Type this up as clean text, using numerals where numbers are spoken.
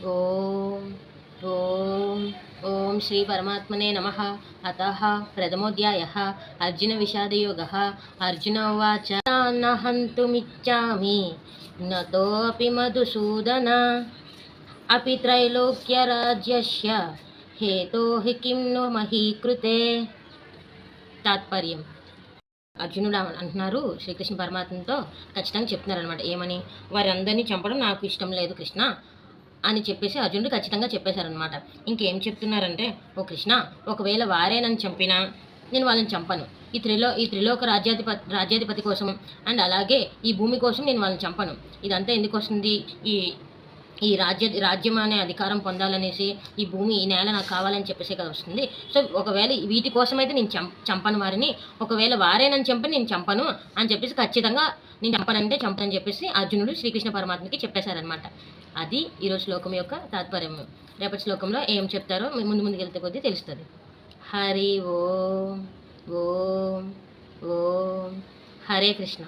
ఓం ఓం ఓం శ్రీ పరమాత్మనే నమః. అతః ప్రథమోధ్యాయః అర్జున విషాదయోగः. అర్జున ఉవాచ న హంతుమిచ్చామి నతోపి మధుసూదన అపి త్రైలోక్యరాజ్యస్య హేతోః కిం ను మహీకృతే. తాత్పర్యం: అర్జునుడు అంటున్నారు శ్రీకృష్ణ పరమాత్మతో ఖచ్చితంగా చెప్తున్నారనమాట. ఏమని? వారందరినీ చంపడం నాకు ఇష్టం లేదు కృష్ణ అని చెప్పేసి అర్జునుడు ఖచ్చితంగా చెప్పేశారనమాట. ఇంకేం చెప్తున్నారంటే, ఓ కృష్ణ, ఒకవేళ వారే నన్ను చంపినా నేను వాళ్ళని చంపను. ఈ త్రిలోక రాజ్యాధిపతి కోసం అండ్ అలాగే ఈ భూమి కోసం నేను వాళ్ళని చంపను. ఇదంతా ఎందుకు వస్తుంది? ఈ రాజ్యం అనే అధికారం పొందాలనేసి, ఈ భూమి, ఈ నేల నాకు కావాలని చెప్పేసే కదా వస్తుంది. సో ఒకవేళ వీటి కోసం అయితే నేను చంపను వారిని. ఒకవేళ వారే నన్ను చంపని నేను చంపను అని చెప్పేసి ఖచ్చితంగా నేను చంపనని చెప్పేసి అర్జునుడు శ్రీకృష్ణ పరమాత్మకి చెప్పేశారనమాట. అది ఈరోజు శ్లోకం యొక్క తాత్పర్యం. రేపటి శ్లోకంలో ఏం చెప్తారో ముందుకెళ్తే కొద్దీ తెలుస్తుంది. హరి ఓం ఓం ఓం. హరే కృష్ణ.